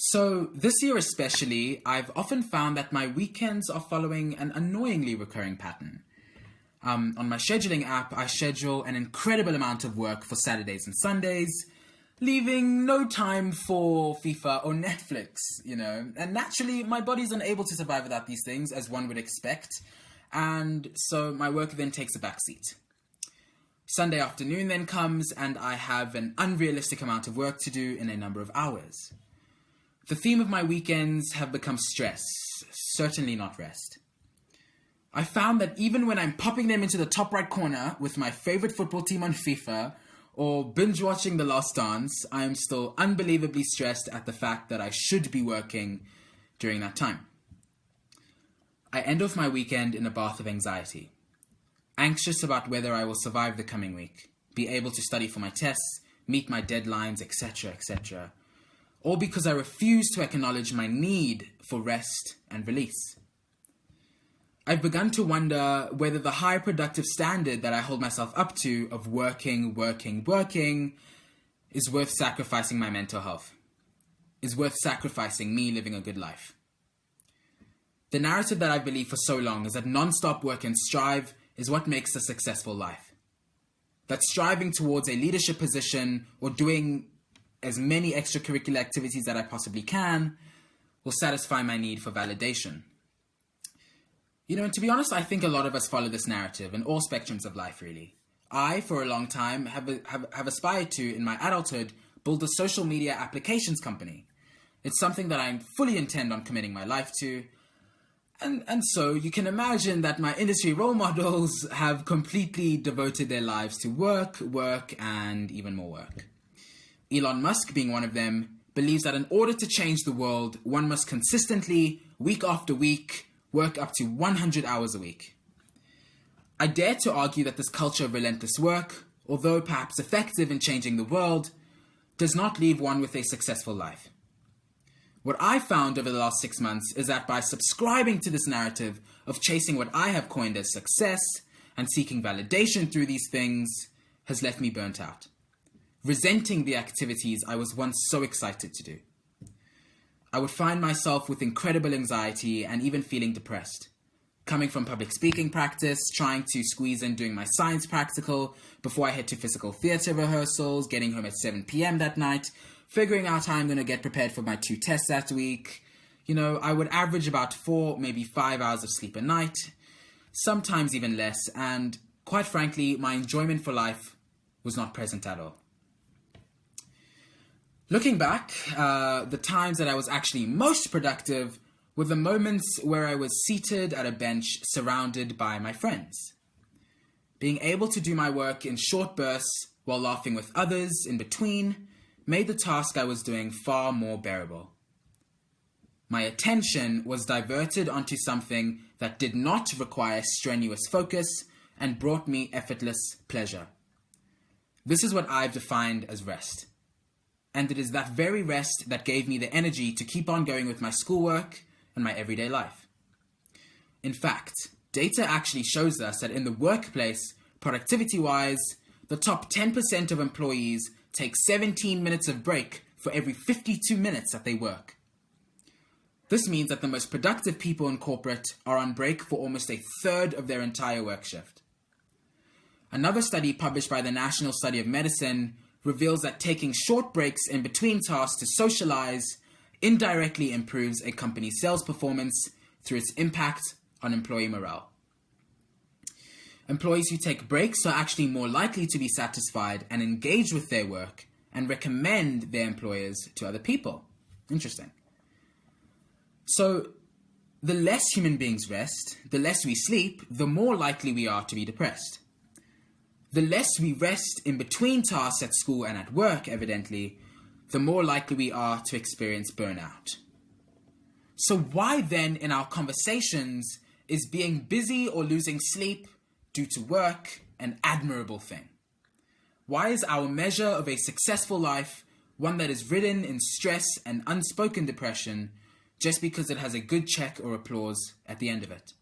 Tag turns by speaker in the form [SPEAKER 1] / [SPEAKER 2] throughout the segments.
[SPEAKER 1] So this year especially, I've often found that my weekends are following an annoyingly recurring pattern. On my scheduling app, I schedule an incredible amount of work for Saturdays and Sundays, leaving no time for FIFA or Netflix, And naturally, my body's unable to survive without these things, as one would expect, and so my work then takes a backseat. Sunday afternoon then comes, and I have an unrealistic amount of work to do in a number of hours. The theme of my weekends have become stress, certainly not rest. I found that even when I'm popping them into the top right corner with my favorite football team on FIFA or binge watching The Last Dance, I am still unbelievably stressed at the fact that I should be working during that time. I end off my weekend in a bath of anxiety, anxious about whether I will survive the coming week, be able to study for my tests, meet my deadlines, etc., etc., all because I refuse to acknowledge my need for rest and release. I've begun to wonder whether the high productive standard that I hold myself up to of working is worth sacrificing my mental health, is worth sacrificing me living a good life. The narrative that I've believed for so long is that non-stop work and strive is what makes a successful life. That striving towards a leadership position or doing as many extracurricular activities that I possibly can will satisfy my need for validation. And to be honest, I think a lot of us follow this narrative in all spectrums of life, really. I, for a long time, have aspired to, in my adulthood, build a social media applications company. It's something that I fully intend on committing my life to. And so you can imagine that my industry role models have completely devoted their lives to work, and even more work. Elon Musk, being one of them, believes that in order to change the world, one must consistently, week after week, work up to 100 hours a week. I dare to argue that this culture of relentless work, although perhaps effective in changing the world, does not leave one with a successful life. What I found over the last 6 months is that by subscribing to this narrative of chasing what I have coined as success and seeking validation through these things has left me burnt out, resenting the activities I was once so excited to do. I would find myself with incredible anxiety and even feeling depressed. Coming from public speaking practice, trying to squeeze in doing my science practical before I head to physical theatre rehearsals, getting home at 7 p.m. that night, figuring out how I'm going to get prepared for my 2 tests that week. I would average about 4, maybe 5 hours of sleep a night, sometimes even less, and quite frankly, my enjoyment for life was not present at all. Looking back, the times that I was actually most productive were the moments where I was seated at a bench surrounded by my friends. Being able to do my work in short bursts while laughing with others in between made the task I was doing far more bearable. My attention was diverted onto something that did not require strenuous focus and brought me effortless pleasure. This is what I've defined as rest. And it is that very rest that gave me the energy to keep on going with my schoolwork and my everyday life. In fact, data actually shows us that in the workplace, productivity-wise, the top 10% of employees take 17 minutes of break for every 52 minutes that they work. This means that the most productive people in corporate are on break for almost a third of their entire work shift. Another study published by the National Study of Medicine reveals that taking short breaks in between tasks to socialize indirectly improves a company's sales performance through its impact on employee morale. Employees who take breaks are actually more likely to be satisfied and engage with their work and recommend their employers to other people. Interesting. So, the less human beings rest, the less we sleep, the more likely we are to be depressed. The less we rest in between tasks at school and at work, evidently, the more likely we are to experience burnout. So why then in our conversations is being busy or losing sleep due to work an admirable thing? Why is our measure of a successful life one that is ridden in stress and unspoken depression just because it has a good check or applause at the end of it?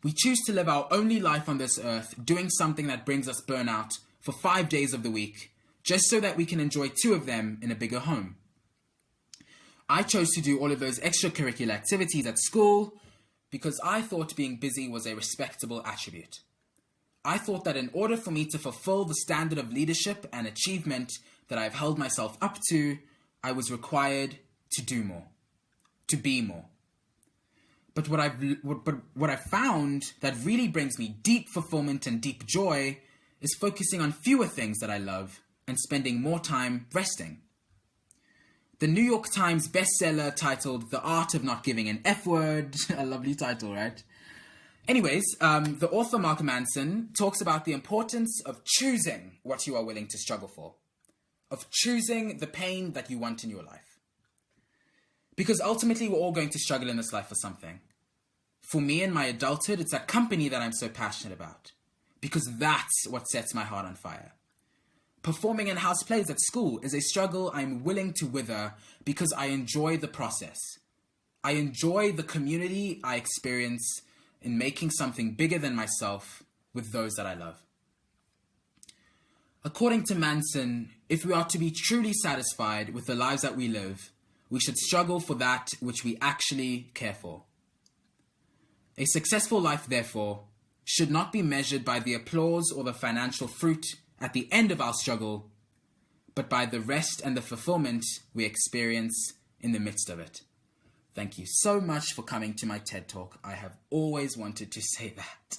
[SPEAKER 1] We choose to live our only life on this earth doing something that brings us burnout for 5 days of the week, just so that we can enjoy 2 of them in a bigger home. I chose to do all of those extracurricular activities at school because I thought being busy was a respectable attribute. I thought that in order for me to fulfill the standard of leadership and achievement that I've held myself up to, I was required to do more, to be more. But what I've found that really brings me deep fulfillment and deep joy is focusing on fewer things that I love and spending more time resting. The New York Times bestseller titled The Art of Not Giving an F Word, a lovely title, right? Anyways, the author Mark Manson talks about the importance of choosing what you are willing to struggle for, of choosing the pain that you want in your life. Because ultimately we're all going to struggle in this life for something. For me in my adulthood, it's that company that I'm so passionate about, because that's what sets my heart on fire. Performing in house plays at school is a struggle I'm willing to wither because I enjoy the process. I enjoy the community I experience in making something bigger than myself with those that I love. According to Manson, if we are to be truly satisfied with the lives that we live, we should struggle for that which we actually care for. A successful life, therefore, should not be measured by the applause or the financial fruit at the end of our struggle, but by the rest and the fulfillment we experience in the midst of it. Thank you so much for coming to my TED Talk. I have always wanted to say that.